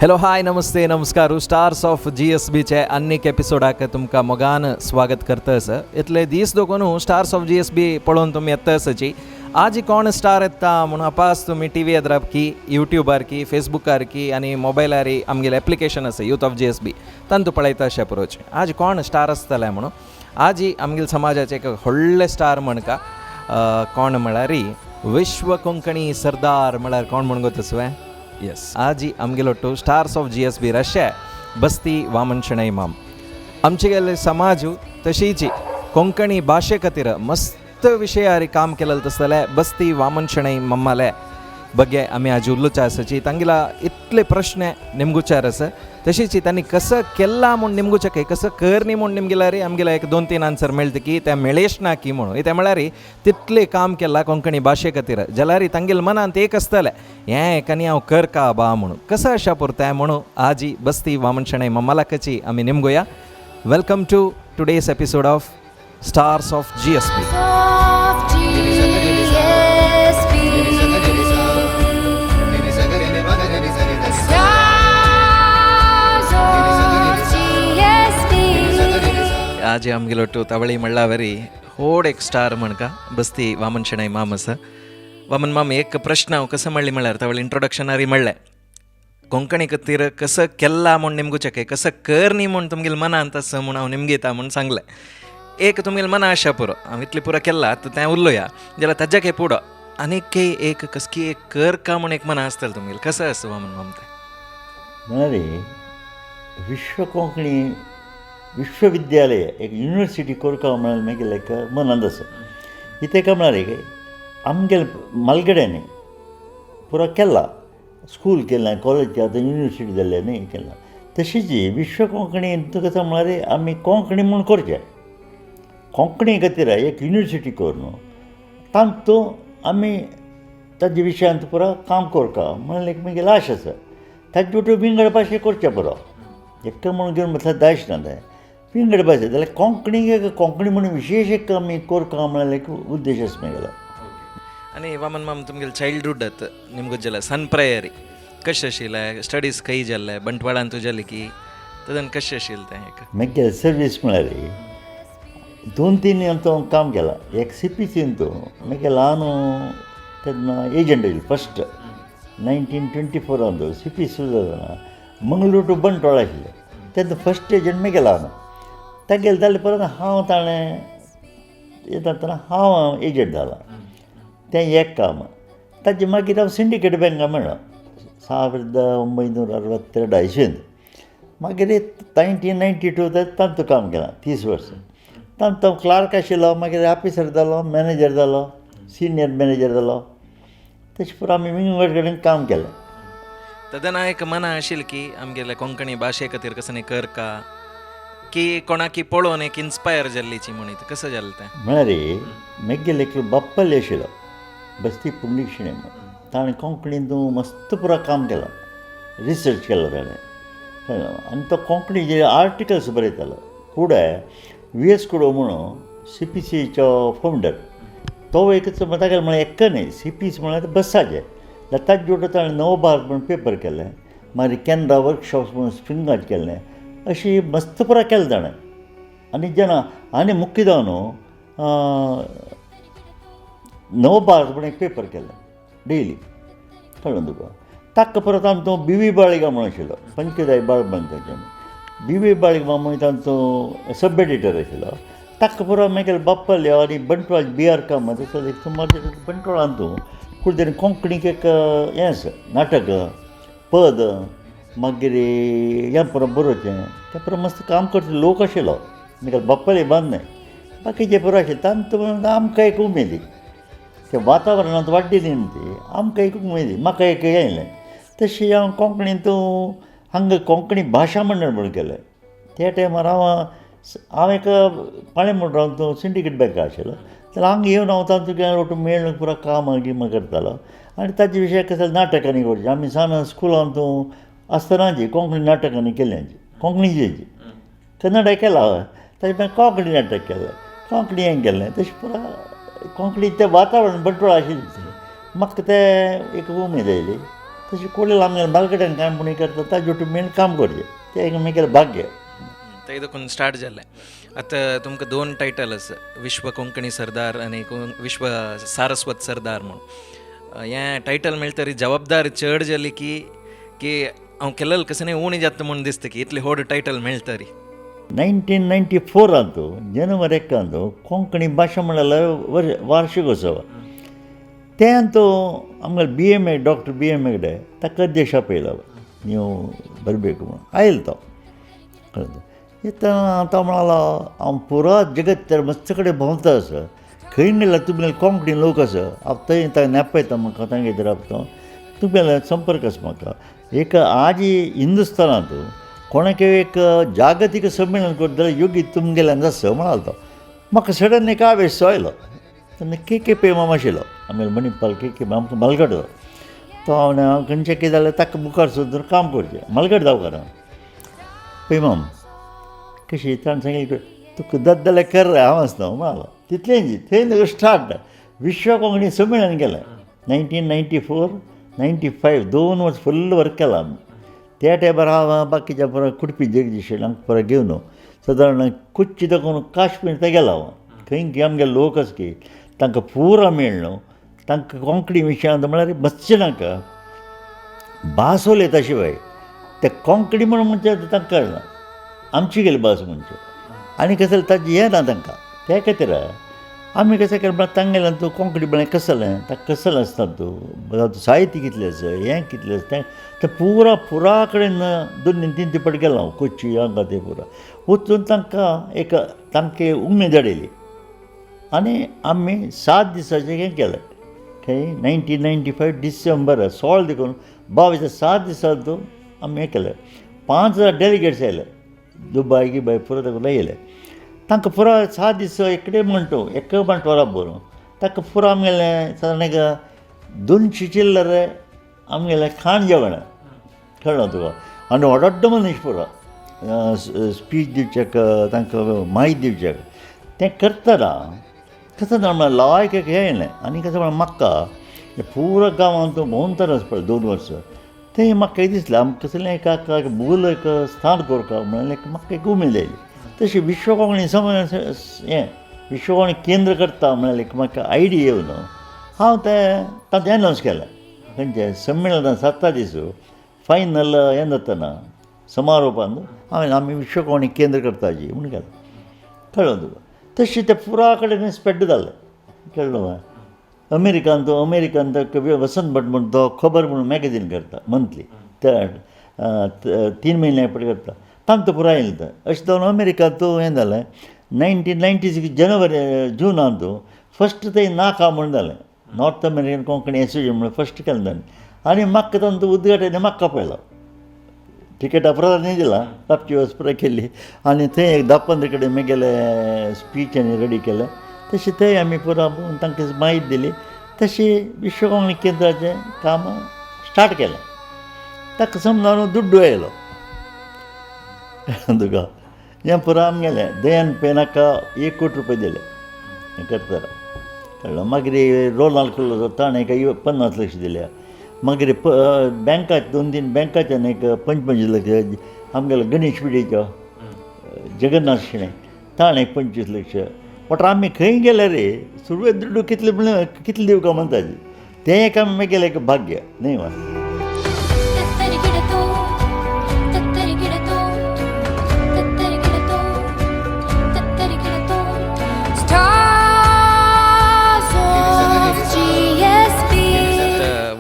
Hello hi नमस्ते नमस्कार. Stars of GSBचे अनेक एपिसोडाक तुमकां मोगान स्वागत करतस. इतले दीस दोगून स्टार्स ऑफ GSB पळोवन तुमी येतसची. आज कोण स्टार येता म्हणून आपास तुमी TV येद्राप की यूट्यूबार की फेसबुकार की आनी मोबायलार आमगेले एप्लिकेशन आसा यूथ ऑफ GSB तांतू पळयता अशें पुरोच. आज कोण स्टार आसतले म्हणून आज आमगेले समाजाचे एक व्हडले स्टार म्हणका कोण म्हळ्यार विश्व कोंकणी सरदार म्हळ्यार कोण म्हण गोतसवे. येस, आज आमगेलो स्टार्स ऑफ GSB रशे बस्ती वामन शणै माम. आमचे गेले समाज तशीच कोंकणी भाशे खातीर मस्त विशयार काम केलेलं तसले बस्ती वामन शणै मम्माले ಬಗ್ಗೆ आमी आज उलोवचे आसाची. तांगेला इतले प्रश्न निमगुचार आसा तशीच तांणी कसं केला म्हूण निमगुचें कसं करनी म्हूण निमगेल्यार आमगेला एक 2-3 आन्सर मेळटा की ते मेळेश ना की म्हणून ते म्हळ्यार तितले काम केला कोंकणी भाशे खातीर जाल्यार तांगेल्या मनांत एक आसतलें हें एकानी हांव करका बा म्हणून कसं अशा पुरतें म्हणून आज बस्ती वामन शणै मम्मालाकाची आमी निमगोया. Welcome to today's episode of stars of GSB. आज आमगेलो तवळी म्हणल्यार व्हड एक स्टार म्हणका बस्ती वामन शणै माम आसा. वामन माम एक प्रश्न हांव कसो म्हणली म्हळ्यार तवळी इंट्रोडक्शनारी म्हणलें कोंकणी खातीर कसं केला म्हूण निमगुचें कसं कर न्ही म्हूण तुमगेल्या मनांत आसा म्हूण हांव निमगयता म्हूण सांगलें. एक तुमगेल्या मना आशा पुरो हांव इतलें पुरो केला तें उरलोया जाल्यार ताज्याक पुडो आनीक एक कसकी एक कर का म्हूण एक मना आसतलें तुमगेलें कसं आसा वामन माम तें म्हळ्यार विश्व कोंकणी विश्वविद्यालय एक युनिवर्सिटी करता म्हळ्यार मागीर एक मनांत आसा. इथे काय म्हळ्यार आमगेले मालगड्यांनी पुरो केला स्कूल केलें कॉलेज केलें आतां युनिवर्सिटी जाल्ले न्ही केला. तशीच विश्व कोंकणी कसा म्हळ्यार आमी कोंकणी म्हूण करचें कोंकणी खातीर एक युनिवर्सिटी कर न्हू तांतू आमी ताजे विशयांत पुरो काम करता म्हळ्यार एक मागीर आश आसा ताजे उठून विंगड भाशे करचें पुरो एक म्हणून घेवन म्हटल्यार दायश ना तें विंगड भाशे जाल्यार कोंकणी म्हणून विशेश एक आमी करता म्हळ्यार एक उद्देश आसा म्हगेलो. आनी वामन माम तुमगेलें चायल्डहूड निमगो जाल्यार सन प्रायरी कशें आशिल्लें स्टडीज खंय जाल्ले बंटवाळान तूं जालें की तदन कशें आशिल्लें तें एक मागीर सर्वीस म्हळ्यार 2-3 हांव काम केलां. एक CPCन तूं मागीर ल्हान तेन्ना एजंट आशिल्लो फस्ट 1924 हांव CP सुरू जालो मंगळूर टू बंटवाळ आशिल्लें तेन्ना फस्ट एजंट मागीर ल्हान ताका गेले जाल्यार परत हांव ताणें येता तेन्ना हांव एजंट जाला तें एक काम. ताजे मागीर हांव सिंडिकेट बँका मेळ्ळो 1962 इसवींत. मागीर 1992 तांतू काम केलां 30 वर्सां. तांतू हांव क्लार्क आशिल्लो मागीर ऑफिसर जालो मॅनेजर जालो सिनियर मॅनेजर जालो तशें पुरो आमी विंगड कडेन काम केलें. तदन एक मना आशिल्लें की आमगेले कोंकणी भाशे खातीर कसं न्ही करका की कोणाकी पळोवन एक इन्स्पायर जाल्लीची म्हणून कसं जालें तें म्हळ्यार मागीर एक बाप्पल आशिल्लो बस्ती पुंडलीक शणै ताणें कोंकणींत मस्त पुरो काम केलां रिसर्च केलो ताणें आनी तो कोंकणीचे आर्टिकल्स बरयतालो. फुडें VS कुडो म्हणून CPCचो फावंडर तो एक ताका म्हळ्यार एक्क न्ही CPC म्हळ्यार बसाचे जाल्यार ताजे जोडून ताणें नवभारत म्हणून पेपर केलें मागीर कॅनरा वर्कशॉप्स म्हणून स्प्रिंगांत केलें अशी मस्त पुरो केलें ताणें. आनी जेन्ना आनी मुख्य जावन नवभारत म्हणून एक पेपर केलें डेली कळ्ळें तुका. ताका परत आमचो BV बाळिगांव म्हणून आशिल्लो पंचदाय बाळबंताचे BV बाळिगांव म्हणून तांचो सब एडिटर आशिल्लो ताका पुरो मागीर बाप्पल आनी बंटवाळ BR काम तसो एक सुमार बंटवाळांत तूं कुठे तरी कोंकणीक एक हें आसा नाटक पद मागीर हें पुरो बरोवचें तें पुरो मस्त काम करता लोक आशिल्लो मागीर बाप्पले बांदलें बाकीचे पुरो आशिल्ले तांतू आमकां एक उमेदी तें वातावरणांत वाडलेली न्ही ती आमकां एक उमेदी म्हाका एक येयलें तशी हांव कोंकणींत हांगा कोंकणी भाशा मंडळ म्हणून केलें. त्या टायमार हांव एक पाळें म्हणून रावन सिंडिकेट बँका आशिल्लो जाल्यार हांगा येवन हांव तांतूं वटून मेळून पुरो कामां गिमां करतालो. आनी ताजे विशय कसं नाटकांनी करचें आमी सान स्कुलांत आसतनाची कोंकणी नाटकांनी केल्यांची कोंकणीची कन्नडा केला ताजे मागीर कोंकणी नाटक केलें कोंकणी हें केलें तशें पुरो कोंकणी तें वातावरण बंटवाळ आशिल्लें म्हाका तें एक उमेद आयली तशें कोडेल आमगेलें बालकड्यान काणपुणी करता ताजे वटेन मेन काम करचें तें एक म्हगेलें भाग्य. ते देखून स्टार्ट जालें. आतां तुमकां 2 टायटल आसा, विश्व कोंकणी सरदार आनी विश्व सारस्वत सरदार म्हणून. हें टायटल मेळटरी जबाबदारी चड जाली की की हांव केलेलें कसं न्ही उणी जाता म्हूण दिसता की इतलें व्हड टायटल मेळटरी. 1994 जनवरी 1 कोंकणी भाशा मंडळाला वार्षिकोत्सव तें आमगेले BMA डॉक्टर BMA कडेन ताका अध्यक्ष आपयलो न्यू बरबेक म्हणून आयलो तो. कळ्ळें येतना तो म्हणालो हांव पुरो जगत मस्त कडेन भोंवता आसा खंय गेल्यार तुमगेले कोंकणी लोक आसा हांव थंय नेपयता म्हाका तांगेर रावता तुमगेले संपर्क आसा म्हाका एक आज हिंदुस्तानांत कोणाक एक जागतीक संमेलन करता जाल्यार योग्य तुमगेल्यान आसा म्हणालो तो. म्हाका सडन एक आवेश आयलो तेन्ना KK माम आशिल्लो आमगेले मणिपाल KK आमकां मलगडो तो हांव खंयचें कितें जाल्यार ताका मुखार सोदून काम करचें मलगड दवाखान्यान पळय माम कशी ताणें सांगिल्लें तुका जाता जाल्यार कर रे हांव आसता म्हणालो तितलेंच थंय स्टार्ट विश्व कोंकणी संमेलन केलें 1994-95 2 वर्स फुल्ल वर्क केलां आमी. त्या टायमार हांव बाकीच्या परा कुडपी जगदीश हांगा परा घेवन सादारण कुच्ची दाखोवन काश्मीर थंय गेलो हांव खंय आमगे लोक आसा की तांकां पुरा मेळ्ळो तांकां कोंकणी विशयांत म्हळ्यार मत्स्य नाका भास उलयता शिवाय ते कोंकणी म्हणून म्हणजे तांकां कळना आमची गेली भास म्हणजे आनी कसं ताजें हें ना तांकां त्या खातीर आमी कशें केलें म्हळ्यार तांगेल्यान तूं कोंकणी म्हळ्यार कसलें ताका कसलें आसता तूं साहित्य कितलें आसा हें कितलें आसा तें पुरा कडेन 2-3 फावट गेलो हांव कोच्ची हांगा तें पुरा वचून तांकां तांकां उमेद हाडिल्ली आनी आमी 7 दिसाचें हें केलें खंय 1995 डिसेंबर 16 देखून 22 7 दिसांत आमी हें केलें 5000 डेलिगेट्स येयले दुबाय गिबाय पुरो ताका येयले तांकां पुरो 7 दीस एक म्हणटोरा बरो ताका पुरो आमगेलें सादारण एक 200 चिल्लर आमगेलें खाण जेवण कळ्ळें तुका आनी व्हडलो मनीस पुरो स्पीच दिवचेक तांकां म्हायती दिवचेक तें करतना कसं म्हळ्यार लायक एक हें येयलें आनी कशें म्हळ्यार म्हाका पुरो गांवांत भोंवता आसा पळय 2 वर्सां तें म्हाका दिसलें आमकां कसलें एक भूल एक स्थान करता म्हणल्यार म्हाका एक उमेद येयली. तशी विश्व कोंकणी हें विश्व कोंकणी केंद्र करता म्हळ्यार म्हाका आयडिया येवन हांव ताचें एनावन्स केलें खंयचें संमेलनान 7 दीस फायनल हें जातना समारोपान हांवें आमी विश्व कोंकणी केंद्र करताची म्हूण केलें. कळ्ळें तुका तशें तें पुरा कडेन स्प्रेड जालें. कळ्ळें अमेरिकान वसंत भट म्हणून तो खबर म्हणून मॅगझीन करता मंथली त्या 3 म्हयने पड करता तांकां पुराय येयलें तें अशें जावन अमेरिकांत हें जालें 1996 जूनांत फस्ट थंय नाका म्हणून जालें नॉर्थ अमेरिकन कोंकणी एसोसिएशन म्हणून फस्ट केलें ताणें आनी म्हाका तांचो उद्घाटन म्हाका पळयलो टिकेटा प्रदान दिला रातची वच पुराय केल्ली आनी थंय एक 10-15 कडेन म्हगेलें स्पीच आनी रेडी केलें तशें थंय आमी पुरो तांकां म्हायती दिली तशी विश्व कोंकणी केंद्राचें काम स्टार्ट केलें. ताका समजावन दुड्डू येयलो तुका हें पुरो आमगेलें दयान पेनाका 1 कोटी रुपया दिले हें करतना कळ्ळें. मागीर रोनाल्ड खुल्लो ताणें 50 लक्ष दिल्या मागीर बँकाचे 2-3 बँकाच्यान एक 25 लक्ष आमगेलो गणेश पिडेचो जगन्नाथ शिणे ताणें 25 लक्ष बट आमी खंय गेले रे सुरवेक दुड्डू कितले म्हणल्यार कितले दिवका म्हणटाची तें एक आमी म्हगेलें एक भाग्य न्ही वा.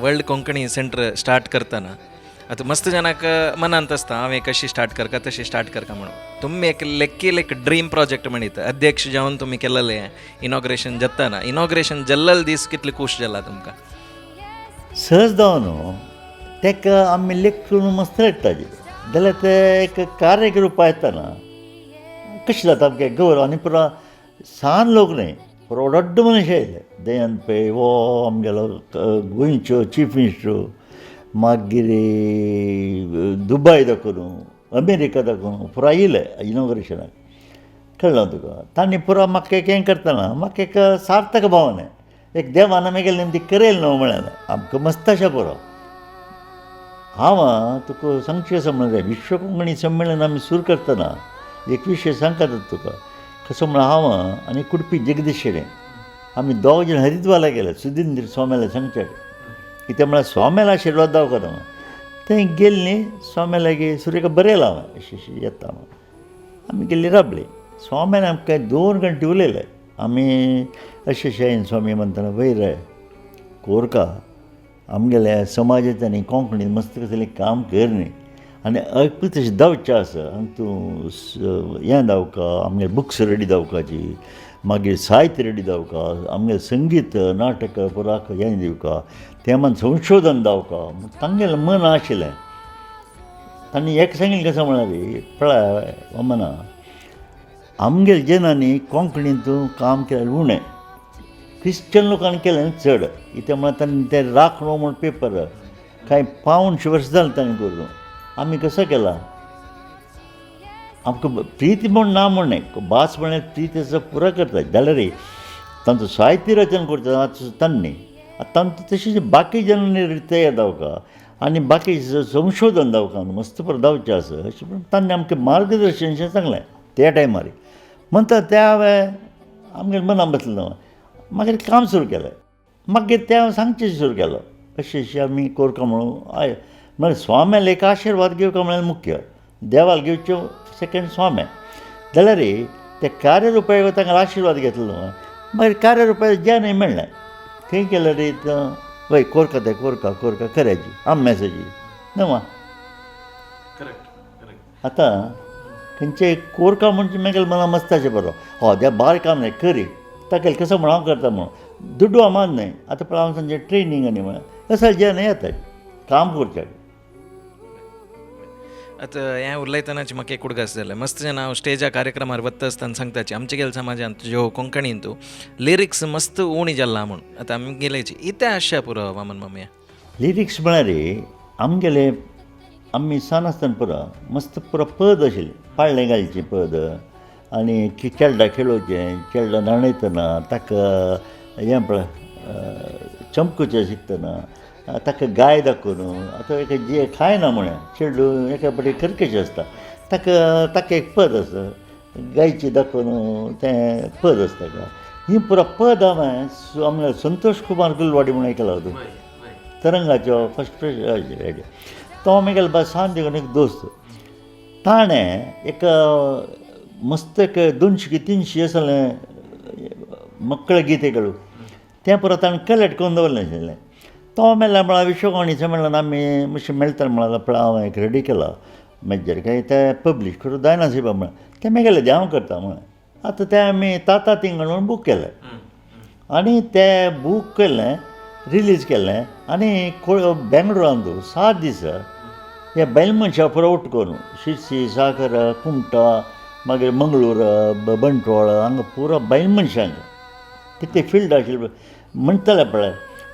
वर्ल्ड कोंकणी सेंटर स्टार्ट करतना आतां मस्त जनाक मनांत आसता हांवें कशी स्टार्ट करता तशी स्टार्ट करता म्हणून तुमी एक लेक्की ड्रीम प्रोजेक्ट म्हणटा अध्यक्ष जावन तुमी केलेलें इनॉग्रेशन जातना इनॉग्रेशन जाल्लेले दीस कितले खूश जाला तुमकां सहज जावन ताका आमी लेखून मस्त हाडटाची जाल्यार ते एक कार्यरूप येतना कशें जाता आमगे गौरव आनी पुरो सान लोक न्ही पुरो व्हडलो मनीस येयले दयान पै वो आमगेलो गोंयच्यो चीफ मिनिस्टर मागीर दुबय दाखोवन अमेरिका दाखोवन पुरो येयले इनॉग्रेशनाक कळ्ळें तुका तांणी पुरो म्हाका एक हें करतना म्हाका एक सार्थक भावना एक देवान आमी गेले ती करेल न्हू म्हळ्यार आमकां मस्त अशें पुरो हांव तुका सांगचें अशें म्हणलें विश्व कोंकणी संमेलन आमी सुरू करतना एक विशय सांगतात तुका कसो म्हळ्यार हांव आनी कुडपी जगदीश शेडे आमी दोग जाण हरिद्वारा गेले सुधींद्र स्वाम्याला सांगचे कित्याक म्हळ्यार स्वाम्याला आशिर्वाद दावकत हांव थंय गेले न्ही स्वाम्यालागे सुरेखा बरयला हांव अशें अशें येता हांव आमी गेल्ली राबली स्वाम्यान आमकां 2 घंटे उलयले आमी अशें अशें स्वामी म्हणटाना वयर कोरका आमगेल्या समाजांत आनी कोंकणींत मस्त कसलें काम कर न्ही आनी अळपी तशें दावचें आसा आनी तूं हें दावका आमगे बुक्स रेडी दावपाची मागीर साहित्य रेडी दावका आमगे संगीत नाटक पुराक हें दिवका तें मान संशोधन दावका तांगेलें मन आशिल्लें तांणी एक सांगिल्लें कशें म्हळ्यार पळय वमना आमगेल्या जनांनी कोंकणींत काम केलें उणें क्रिश्चन लोकांनी केलें चड कित्याक म्हळ्यार तांणी तें राखणो म्हूण पेपर कांय 500 वर्सां जालें तांणी करून आमी कसो केला आमकां प्रीती म्हूण ना म्हूण न्ही भास म्हळ्यार प्रीती आसा पुरो करता जाल्यार तांचो साहित्य रचन करता तांणी तांचो तशें बाकी जनांनी तयार दावका आनी बाकी संशोधन दावका मस्त पुरो दावचें आसा अशें म्हणून तांणी आमकां मार्गदर्शन अशें सांगलें त्या टायमार म्हणटा त्या हांवें आमगेल्या मनान बसलें मागीर काम सुरू केलें मागीर तें हांव सांगचें सुरू केलो अशें अशें आमी कोरता म्हणून आय म्हळ्यार स्वाम्यान एक आशिर्वाद घेवका म्हळ्यार मुख्य देवाल घेवच्यो सेकंड स्वाम्यान जाल्यार ते कार्यरुपाय तांकां आशिर्वाद घेतलो मागीर कार्यरुपाय ज्ञानय मेळ्ळें खंय गेल्यार वय कोरका तें कोरका कोरका करायची आंब्यासाची न्हय आतां खंयचे कोरका म्हणजे मागीर मना मस्त अशें बरो हो त्या बारीक काम न्हय करी ताका कसो म्हण हांव करता म्हणून दुड्डू मात न्हय आतां पळय हांव सांगचें ट्रेनींग आनी म्हळ्यार असं जें न्हय येता काम करचें आतां हें उलयतनाची म्हाका एक उडगास जालें मस्त जेन्ना हांव स्टेजा कार्यक्रमार वता आसतना सांगताची आमच्या गेल्या समाजांत ज्यो कोंकणींत लिरिक्स मस्त उणी जाल्ला म्हूण आतां आमी गेलेची इतें आसचें पुरो वामन मामया लिरिक्स म्हळ्यार आमगेले आमी सान आसतना पुरो मस्त पुरो पद आशिल्लें पाळणें घालचें पद आनी चेडा खेळोवचें चेडा न्हाणयतना ताका हें पळय चमकुचें शिकतना ताका गाय दाखोवन आतां एक जे खायना म्हळ्यार चेडू एका फावटी कर्कश आसता ताका एक पद आसा गायची दाखोवन तें पद आसता ताका ही पुरो पद हांवें आमगे संतोश कुमार गुलवाडी म्हणून आयकला तूं तरंगाचो फस्ट प्रेज तो आमगेलो बा सांत देखून एक दोस्त ताणें एक मस्त एक 200-300 आसलें मಕ್ಕಳ गीतेಗಳು तें परत ताणें कलेक्ट करून दवरलें आशिल्लें तो मेळ्ळा म्हळ्यार विश्वकोणीचें म्हणल्यार आमी मातशें मेळटलें म्हळ्यार पळय हांव एक रेडी केला मेजर काय तें पब्लीश करूं जायना सिबा म्हळ्यार तें मेगेलें हांव करता म्हळ्यार आतां तें आमी ताता तिंगा म्हणून बूक केलें आनी तें बूक केलें रिलीज केलें आनी बेंगळुरांत 7 दीस हे बैल मनशां पुरो उठकोन शिरसी साखर कुमटा मागीर मंगळूर बंटवाळ हांगा पुरो बैल मनशांक कितें फिल्ड आशिल्लें म्हणटलें पळय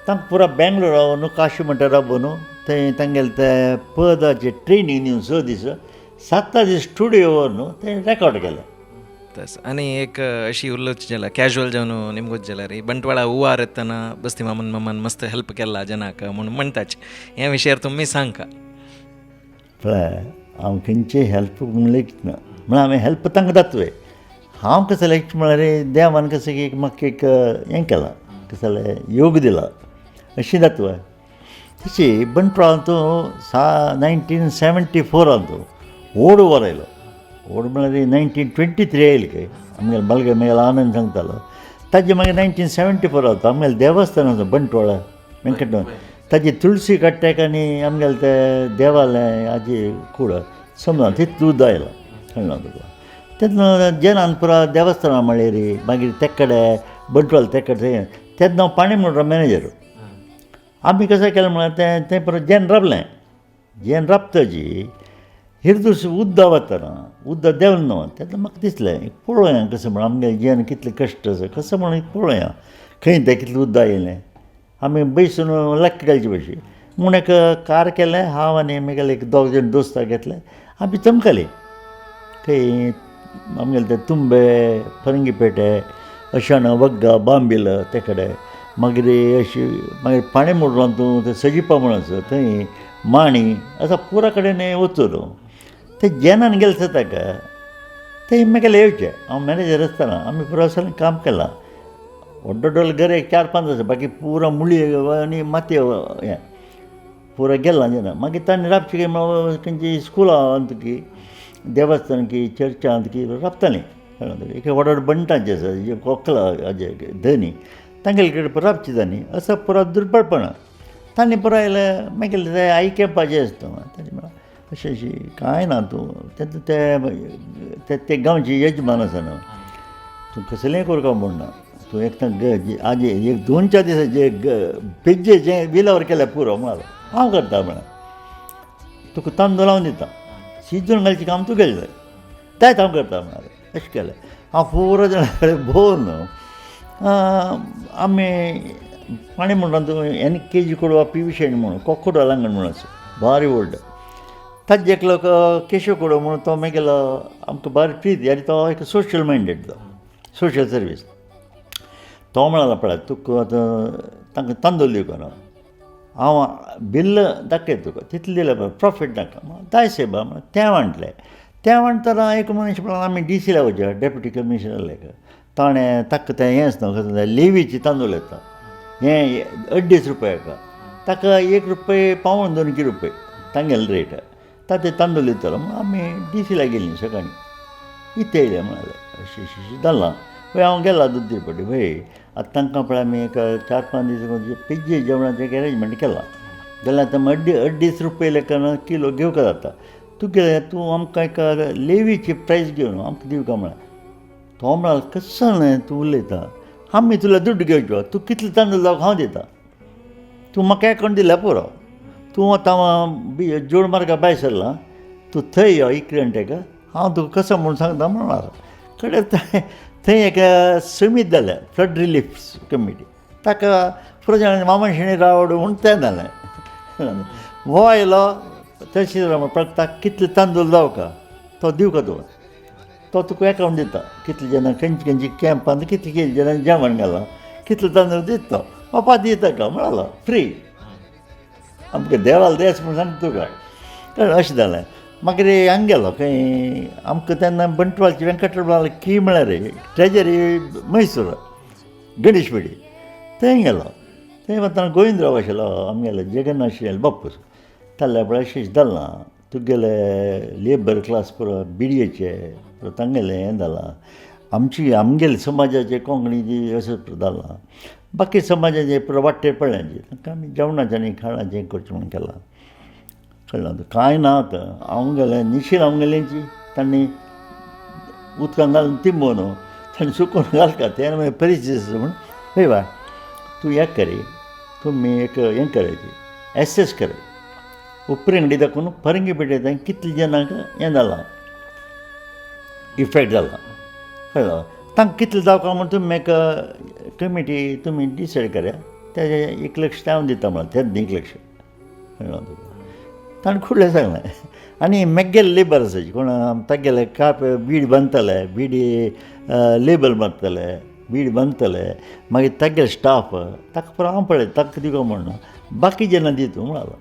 तांकां पुरो बेंगळुरा न्हू काशी म्हणटा राबो न्हू थंय तांगेलें तें पदाचें ट्रेनींग दिवन 6 दीस 7 दीस स्टुडियो व्हर न्हू तें रेकॉर्ड केलें तस आनी एक अशी उलोवची जाल्यार कॅज्युअल जावन निमगोच जाल्यार बंटवाळा हुंवार येतना बस्ती मामन मस्त हेल्प केला जनाक म्हणून म्हणटाचे ह्या विशयार तुमी सांगका पळय हांव खंयचें हेल्प लेखीत ना म्हळ्यार हांवें हेल्प तांकां दातोय हांव कसो लेख म्हळ्यार देवान कसो एक म्हाका एक हें केलां कसो योग दिला अशी दातोय तशी बंटवाळांत तूं 1974 तूं ओड वर आयलो ओड म्हळ्यार 1923 येयलें खंय आमगेलो बालगे मेला आनंद सांगतालो ताजें मागीर 1974 जाता आमगेलें देवस्थान आसा बंटवाळा वेंकटरामन ताजी तुळशी कट्ट्याक आनी आमगेलें तें देवालय हाजी कूड समजा तितून उदक आयलां कळना तुका तेन्ना जेन्ना पुरो देवस्थाना म्हळ्ळें रे मागीर ते कडेन बंटवाल ते कडेन तेन्ना हांव पाणी म्हणटा मॅनेजर आमी कशें केलें म्हळ्यार तें परत जेन राबलें जेन राबताची हिरदूस उद्दा वतना उद्दा देंवलें न्हू तेन्ना म्हाका दिसलें पळोवया कशें म्हण आमगे जेन कितलें कश्ट आसा कशें म्हणून पळोवया खंय तें कितलें उद्दा येयलें आमी बैसून लक्क घालचे भशेन म्हूण एक कार केलें हांव आनी म्हगेले एक 2 जाण दोस्तां घेतले आमी चमकले खंय आमगेले ते तुंबे फरंगीपेटे अशाण वग्गा बांबिल ते कडेन मागीर अशी मागीर पाणी मोडलां तूं तें सजिपा म्हूण आसा थंय माणी असा पुरा कडेन वचून ते जेन्ना गेले ताका ते म्हाका येवचे हांव मॅनेजर आसतना आमी पुरो वर्सांनी काम केलां व्हडलो व्हडलो घर एक 4-5 आसा बाकी पुरा मुळी आनी मातये हें पुरो गेला जेन्ना मागीर ताणें राबची खंयची स्कुलां अंतकी देवस्थान की चर्चा अंतकी राबतालीं एक व्हड व्हड बंटांचे आसा जे कोकला हाजे धनी तांगेले कडेन राबची तांणी असो पुरो दुर्बळपणा तांणी पुरो आयलें मागीर ते आई कॅम्पाचें आसता ताणें म्हणलें अशें अशी कांय ना तूं ते गांवचे यजमान आसा न्हू तूं कसलेंय करता म्हणना तूं एक आजे एक 2-4 दिसाचे पेजेचें विलावर केल्यार पुरो म्हणालो हांव करता म्हळें तुका तांदूळ लावन दिता शिजून घालचें काम तूं केलें तेंच हांव करता म्हणालें अशें केलें हांव पुरो जाणां कडेन भोंवन आमी पाणी म्हणटा तूं NKG कोडवा PV शेण म्हणून कोकोडा लांगण म्हणून आसा भारी व्हड ताजे एक लोक केशव कोडो म्हणून तो मागीर आमकां बारी प्रीत आनी तो एक सोशल मायंडेड तो सोशल सर्वीस तो म्हणालो पळय तुका आतां तांकां तांदूळ दिवं ना हांव बिल्ल दाखय तुका तितलें दिलें पळय प्रॉफीट नाका दाय सेबा म्हण तें वांटलें तें वांटतना एक मनीस म्हणून आमी DC वचया डेप्युटी कमिशनर लेखा ताणें ताका तें हें आसता कसं लेवीची तांदूळ येता हें 2.5 रुपयाक ताका 1 रुपये पावण 2 रुपये तांगेले रेट ताते तांदूळ दितालो म्हणून आमी DC गेलीं सकाळीं इथे येयलें म्हणालें अशें जालां पळय हांव गेला दूद दिवपाटी पळय आतां तांकां पळय आमी एक 4-5 दीस पेजे जेवणाचें एक अरेंजमेंट केलां जाल्यार आतां 2.5 रुपये लेखान किलो घेवंक जाता तूं कितें तूं आमकां एक लेवीची प्रायस घेवन आमकां दिवका म्हळें तो म्हणालो कसं तूं उलयता आमी तुला दुड्ड घेवचो तूं कितले तांदूळ जावं हांव दिता तूं म्हाका एकावंट दिल्यार पुरो तूं आतां जोड मार्गा भायर सरला तूं थंय यो इक्रेंटेका हांव तुका कसो म्हूण सांगता म्हणालो कडेन थंय एक समीत जालें फ्लड रिलीफ कमिटी ताका पुरो जाणां मामा शेणी रावड म्हूण तें जालें हो आयलो तहसीलदार म्हणपाक ताका कितले तांदूळ जावका तो दिवका तो तुका एकावंट दिता कितले जाणां खंयची कॅम्पांत कितले जाणां जेवण घालां कितले तांदूळ दिता बापा दी ताका म्हणालो फ्री आमकां देवाल देस म्हूण सांगता तुका कळ्ळें अशें जालें मागीर हांगा गेलो खंय आमकां तेन्ना बंटवाळची व्यंकटरमण की म्हळ्यार ट्रेजरी मैसूर गणेशपेडी थंय गेलो थंय वतना गोविंदराव आशिल्लो आमगेलो जगन्नाथ आशिल्लो बापूस ताल्ल्या पळय अशें जालां तुगेले लेबर क्लास पुरो BDAचे पुरो तांगेलें हें जालां आमगेले समाजाचे कोंकणी जी अशें जालां बाकी समाजाचे पुरो वाटेर पडल्याचे तांकां आमी जेवणाचें आनी खाणाचें करचें म्हूण केलां कळ्ळें कांय ना आतां हांव गेलें निशील हांव गेलेंची तांणी उदकांत घालून तिंबोवन ताणें सुकोवन घालता तेन्ना मागीर परिस्थिती आसा म्हूण खंय बाय तूं हें करे तुमी एक हें करायचें एसेस करे उपरंगडी दाखोवन फरंगी पेटयता कितले जाणांक हें जालां इफेक्ट जाला कळ्ळो तांकां कितले जावका म्हूण तुमी एक कमिटी तुमी डिसायड करा तेजें 1 लाख हांव दिता म्हण तेच 1 लाख कळ्ळो तुका ताणें फुडलें सांगलें आनी मेगेले लेबर आसाचे कोण तागेले काप बीड बांदतले बीडी लेबल मारतले बीड बांदतले मागीर तागेले स्टाफ ताका पुरो हांव पळय ताका दिवं म्हणून बाकी जेन्ना दिता म्हणालो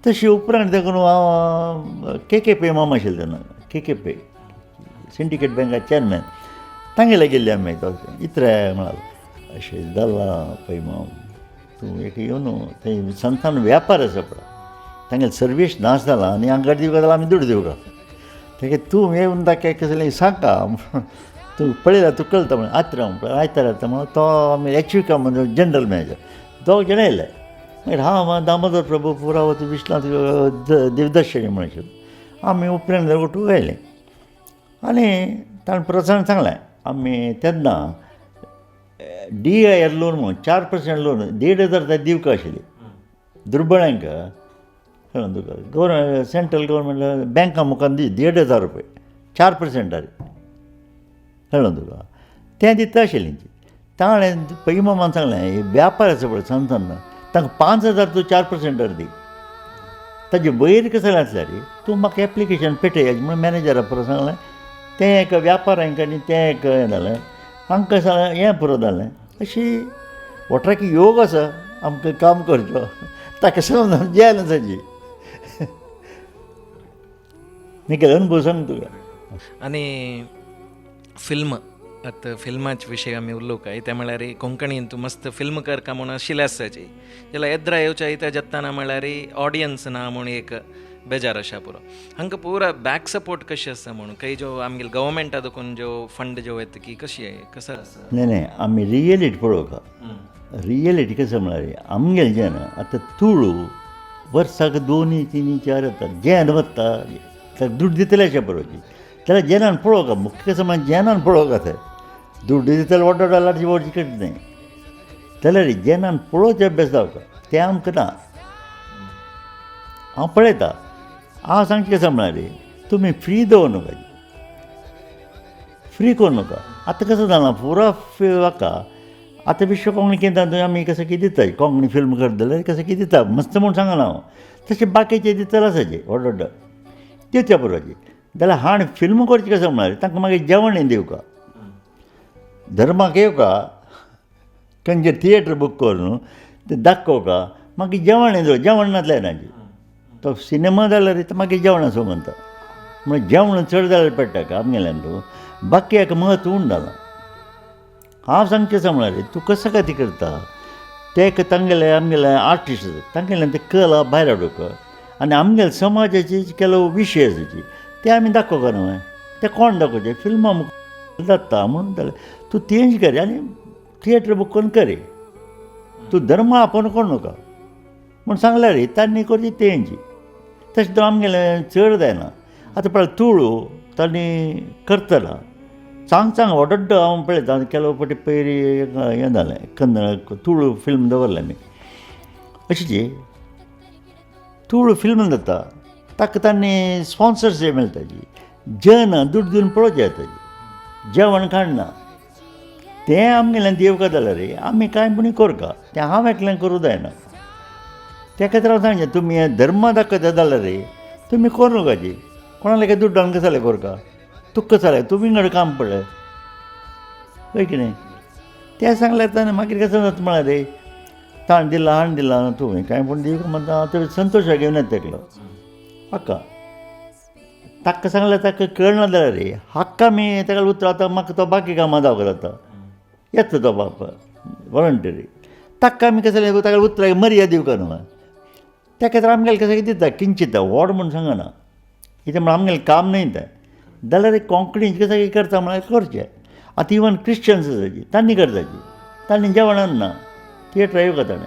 तशी उपरांत देखून हांव KKP मामा आशिल्लो तेन्ना KKP सिंडिकेट बँका चॅरमॅन तांगेले गेल्ले आमी तो इतरे म्हणालो अशें जालां पळय माम तूं एक येवन थंय संतान व्यापार आसा पळय तांगेले सर्वीस नाश जाला आनी हांगा दिवका जाल्यार आमी दुड दिवका तेगे तूं येवन ताका कसलें सांगता तूं पळयल्यार तूं कळटा म्हण आयतार येता म्हणून तो आमी एचविका म्हणून जनरल मॅनेजर 2 जाण येयले मागीर हांव दामोदर प्रभू पुरावती विश्वनाथ देवदर्शनी म्हण आशिल्लो आमी उपरांत उठून आयले आनी ताणें प्रसंग सांगलें आमी तेन्ना DIR लोन म्हणून 4% लोन 1,500 दिवका आशिल्ली दुर्बळांक कळ्ळें तुका गव्हर्मेंट सेंट्रल गव्हर्मेंट बँका मुखार दी 1,500 रुपये 4% कळ्ळें तुका तें दिता आशिल्लीं ताणें पै मामान सांगलें व्यापार आसा पळय संतान तांकां 5,000 तूं 4% दी ताजे वयर कसं आसल्यार तूं म्हाका एप्लिकेशन पेटय म्हणून मॅनेजरा परत सांगलें तें एक व्यापाऱ्यांक आनी तें एक हें जालें हांकां सांगलें हें पुरो जालें अशी वॉटराकी योग आसा आमकां काम करचो ताका समज जेल आसाची मी केलं अनुभव सांगतो का. आणि फिल्म आतां फिल्माचे विशय आमी उरलो काय ते म्हळ्यार कोंकणीन तूं मस्त फिल्म करता म्हूण आशिल्लें आसताची जाल्यार येद्रा येवच्या इत्या जेत्ताना म्हळ्यार ऑडियन्स ना म्हूण एक बेजार आसा पुरो हांकां पुरा बॅक सपोर्ट कशें आसता म्हणून काही ज्यो आमगेले गव्हर्मेंटा देखून ज्यो फंड ज्यो येता की कशी आहे कसं आसा नाही आमी रियलिटी पळोवका. रियलिटी कसं म्हळ्यार आमगेले जेन आतां तुळू वर्साक 2, 3, 4 येता जेन वता ताका दूड दितले अशें पळोवची जाल्यार जेनान पळोवका मुख्य कसं म्हणजे जेनान पळोवका थंय दूड दितले वॉटर डॉलरची वरची कट न्ही जाल्यार जेनान पळोवचे अभ्यास जावका तें आमकां ना. हांव पळयता हांव सांगचें कसं म्हळ्यार तुमी फ्री दवरनाका फ्री करूं नाका. आतां कसं जालां पुरा वाका आतां विश्व कोंकणी केंद्रांत आमी कसं कितें दिताय कोंकणी फिल्म करता जाल्यार कसं कितें दिता मस्त म्हूण सांगना हांव तशें बाकीचे दितले आसाचे व्हड व्हड दिवच्या पुरोची जाल्यार हाण फिल्म करचें कसं म्हळ्यार तांकां मागीर जेवण दिवका धर्माक येवका खंयचे थिएटर बूक करून तें दाखोवका मागीर जेवण दिवं जेवण नातलें नाजी तो सिनेमा जाल्यार मागीर जेवण आसूं म्हणटा म्हणजे जेवण चड जाल्यार पडटा का आमगेल्यान तूं बाकी हाका म्हत्व उण जालां. हांव सांगचें आसा म्हळ्यार तूं कसो काय ती करता ते तांगेले आमगेले आर्टिस्ट तांगेल्यान ते कला भायर हाडूंक आनी आमगेले समाजाची केलो विशय आसाची ते आमी दाखोवका न्हय ते कोण दाखोवचे फिल्मां जाता म्हणून जाल्यार तूं चेंज कर आनी थिएटर बूक करून कर तूं धर्म आपोवन कोण नाका म्हूण सांगल्यार तांणी करची तेंच तशें तो आमगेलें चड जायना. आतां पळय तुळू तांणी करतला सांग व्हड हांव पळयता केलो फावटी पयलीं हें जालें कन्नड तुळू फिल्म दवरलें आमी अशीची तुळू फिल्म जाता ताका तांणी स्पॉन्सरशीप मेळटाची जन दूड दिवन पळोवचें येताची जेवण काडना तें आमगेल्यान दिवका जाल्यार आमी कांय पुणी करका तें हांव एकल्यान करूं जायना. त्या खातीर हांव सांगचें तुमी हें धर्म दाखयता जाल्यार तुमी करूं नकाची कोणालें काय दुड्डान कसालें करका तुका कसालें तुमी कडेन काम पडलें पळय की न्ही तें सांगल्यार ताणें मागीर कसो जाता म्हळ्यार ताण दिला हाण दिला तुवें कांय पूण दिवका म्हणटा हांव तर संतोशाक घेवन येता तेकलो हाका ताका सांगल्यार ताका कळना जाल्यार हाका आमी ताका उतर आतां म्हाका तो बाकी कामां जावंक जाता येता तो बाप वॉलंटरी ताका आमी कशें ताका उतराक मर्यादा दिवका न्हय त्या खातीर आमगेलें कशें कितें दिता किंचित व्हड म्हूण सांगना कितें म्हण आमगेलें काम न्हय तें जाल्यार कोंकणीचें कशें करता म्हळ्यार करचें. आतां इवन क्रिश्चन्स आसाची तांणी करताची तांणी जेवणान ना थिएटरा येवका ताणें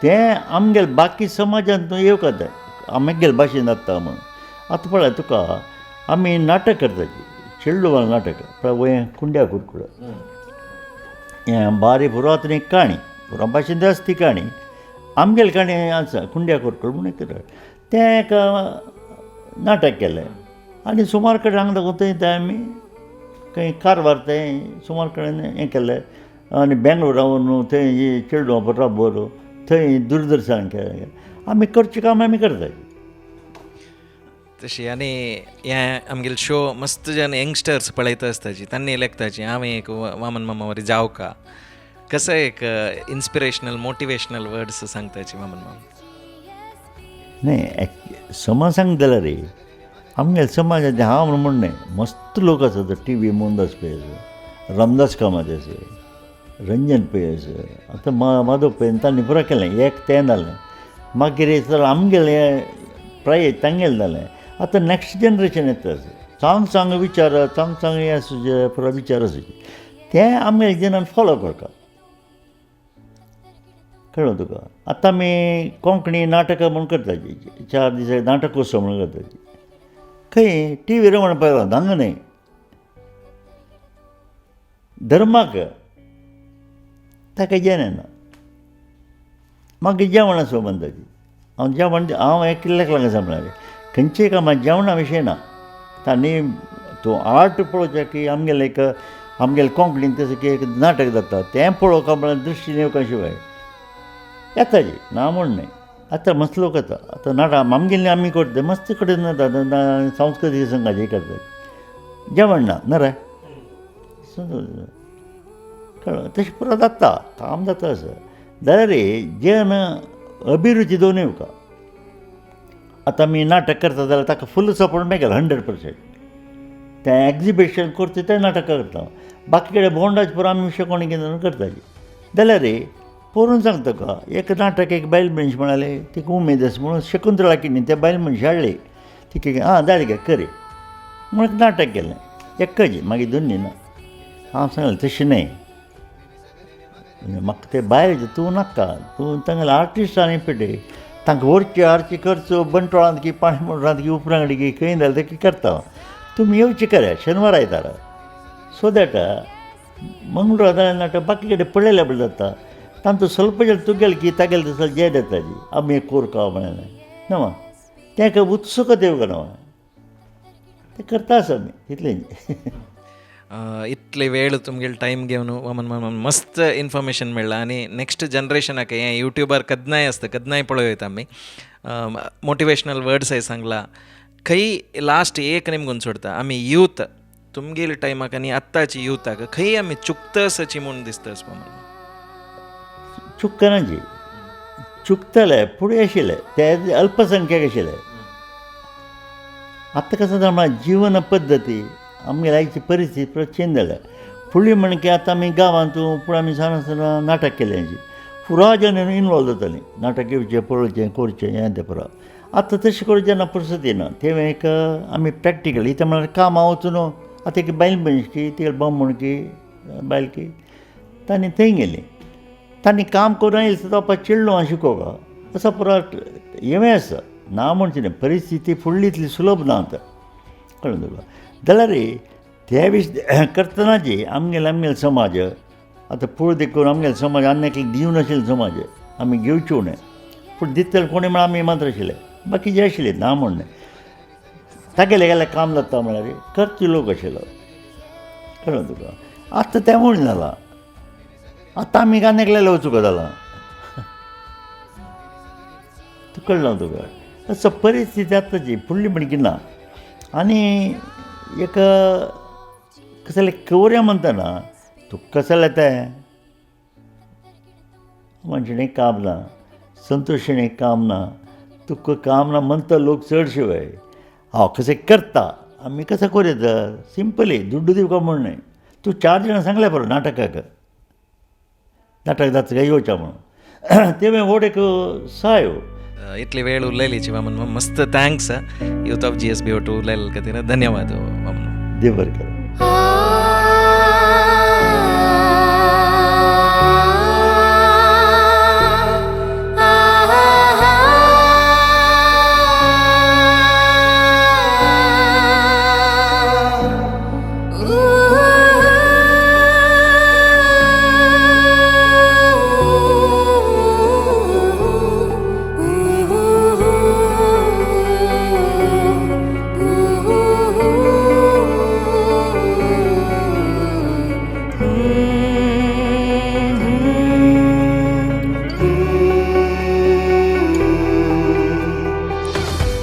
तें आमगेले बाकी समाजांत येवका तें आमगेले भाशेन जाता म्हणून. आतां पळय तुका आमी नाटक करताची चिल्डवान नाटक पळय कुंड्या कुरकुड हें बारी पुरातन एक काणी पुरा भाशेन आसा ती काणी आमगेले काणी आसा कुंड्या कुरकुड म्हणून करता तें एक नाटक केलें आनी सुमार कडेन हांगा दाखोवन थंय आमी खंय कारवार तें सुमार कडेन हें केलें आनी बेंगलोर रावन थंय चिल्ड्रन बरोबर थंय दूरदर्शन केलें आमी करचें काम आमी करता तशी आनी हें आमगेले शो मस्त जन यंगस्टर्स पळयता आसताची तांणी लेखताची हांव एक वामन मामा वरी जावका कसं एक इन्स्पिरेशनल मोटिवेशनल वर्ड्स सांगताची वामन मामा. न्ही समाज सांग जाल्यार आमगेले समाजाचे हांव म्हूण न्ही मस्त लोक आसात टी व्ही मोहनदास पै आसा रामदास कामत आसा रंजन पै आसा आतां माधव पै तांणी पुरो केलें एक तें जालें मागीर आमगेलें प्रायज तांगेलें जालें. आतां नॅक्स्ट जनरेशन येता सांग विचार सांग हें आसूचे पुरो विचार आसूचे तें आमगेले जनान फॉलो करता कळ्ळें तुका. आतां आमी कोंकणी नाटकां म्हूण करताची 4 दीस नाटकोत्सव म्हूण करताची खंय टी व्ही म्हणून पळयला हांगा न्ही धर्माक ताका जेना मागीर जेवण आसूं म्हणटाची हांव हें कितल्याक लागून आसा म्हळ्यार खंयचेय कामां जेवणा विशय ना तांणी तूं आर्ट पळोवचें की आमगेले कोंकणीन तशें की एक नाटक जाता तें पळोवपा म्हळ्यार दृश्टीन येवपा शिवाय येताची ना म्हूण न्ही. आतां मस्त लोक येता आतां नाटक आमगेलीं आमी करता मस्त कडेन जाता सांस्कृतीक संघाचें करता जेवण ना रे कळ्ळें तशें पुरो जाता काम जाता आसा जाल्यार जेन अभिरुची दोन येवका आतां आमी नाटक करता जाल्यार ताका फूल सपोर्ट मेळटा 100%. तें एग्जिबिशन करता तें नाटक करता. बाकी कडेन बोंडाचे पुरो आमी विशय कोणी कितें करताली जाल्यार रे पळोवन सांगता तुका एक नाटक एक बायल मनीस म्हणाले तिका उमेद आसा म्हणून शकुंतला किनी त्या बायल मनशाक हाडले तिका धाड गे करे म्हणून नाटक केलें एक्कच मागीर दोनी ना. हांव सांगलें तशें न्हय म्हाका ते बायल तूं नाका तूं तांगेले आर्टिस्ट आनी पेटय तांकां व्हरचें हाडचें करचो बंटवाळांत की पाणी म्हणटात की उपरांगडी की खंय जाल्यार ते करता तुमी येवचें करात शेनवार आयतारा सो दॅट मंगळूर नाटक बाकी कडेन पळयल्या बरें जाता तांचो ಸ್ವಲ್ಪ तुगेल की तागेले दिसा जेद येताली आमी कोरका म्हणालें न्हय तें उत्सुकता येवं न्हय तें करता आसा आमी तितलें. इतले वेळ तुमगेलो टायम घेवन वामन मस्त इन्फॉर्मेशन मेळ्ळां आनी नेक्स्ट जनरेशनाक हें युट्यूबार कदनाय आसता कदनाय पळयता आमी मोटिवेशनल वर्ड्स हांवें सांगला खंय लास्ट एक निमगून सोडता आमी यूथ तुमगेल्या टायमाक आनी आत्ताची युथाक खंय आमी चुकतस अशी म्हूण दिसतस वामन. चुकनाची चुकतले फुडें आशिल्ले ते अल्पसंख्याक आशिल्ले. आतां कसो जाणा जीवन पद्दती आमगे आयची परिस्थिती परत चेंज जाल्या फुडली म्हण की आतां आमी गांवांतूं पूण आमी सावनासतना नाटक केलें पुराय जन इनवॉल्व जातालीं नाटक येवचें पळोवचें करचें हें तें पुरो. आतां तशें करून जेन्ना परिस्थिती येना ते एक आमी प्रॅक्टिकल इथं म्हळ्यार कामां वचून आतां एक बायल मनीस की तिगे बामण की बायल की तांणी थंय गेलीं तांणी काम करून येयलें तो बाबा चिडलो हांव शिकोवपाक असो पुरो हें आसा ना म्हणचें न्हय परिस्थिती फुडली इतली सुलभ ना आतां कळ्ळें तुका. जाल्यार त्या विशय करतनाची आमगेले समाज आतां पळय देखून आमगेलो समाज आनी एकल्याक दिवं नाशिल्लो समाज आमी घेवच्यो न्हय पूण दितले कोणी म्हण आमी मात्र आशिल्ले बाकी जे आशिल्ले ना म्हण न्हय तागेले गेल्यार काम जाता म्हळ्यार करचे लोक आशिल्लो कळ्ळें तुका. आतां तें म्हूण जालां आतां आमी आनी एकल्याक वचूंक जालां कळ्ळें तुका. असो परिस्थिती आतांची फुडली म्हणकी ना आनी एक कसं जालें कवऱ्या म्हणटा तुका कसं जालें तें मनशाणें काम ना संतोषाणें काम ना तुका काम ना म्हणटा लोक चडशे वय हांव कशें करता आमी कशें करूं सिंपली दुड्डू दिवका म्हण न्हय तूं 4 जाणां सांगल्या पुरो नाटकाक नाटक जाता काय येवच्या म्हणून ते व्हड एक सहाय. इतली वेळ उरलेलीची वामन मस्त थँक्स यूथ ऑफ GSB उरलेले खातीर धन्यवाद वामन. देव बरें करूं.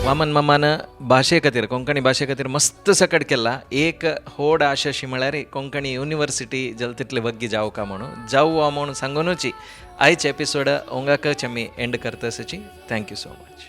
वामन मामान भाशे खातीर कोंकणी भाशे खातीर मस्त सकट केला एक व्हड आशा अशी म्हळ्यार कोंकणी युनिवर्सिटी जल तितले वग्गी जावं का म्हणून जावं म्हणून सांगूनची आयचे एपिसोड ओंगाकच आमी एंड करतासची. Thank you so much.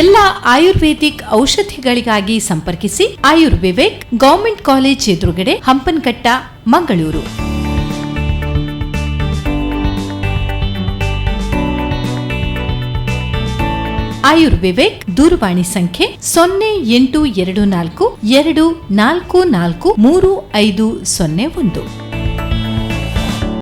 ಎಲ್ಲ ಆಯುರ್ವೇದಿಕ್ ಔಷಧಿಗಳಿಗಾಗಿ ಸಂಪರ್ಕಿಸಿ ಆಯುರ್ವಿವೇಕ್ ಗವರ್ಮೆಂಟ್ ಕಾಲೇಜ್ ಎದುರುಗಡೆ ಹಂಪನಕಟ್ಟ ಮಂಗಳೂರು. ಆಯುರ್ವಿವೇಕ್ ದೂರವಾಣಿ ಸಂಖ್ಯೆ 0824 244 3501.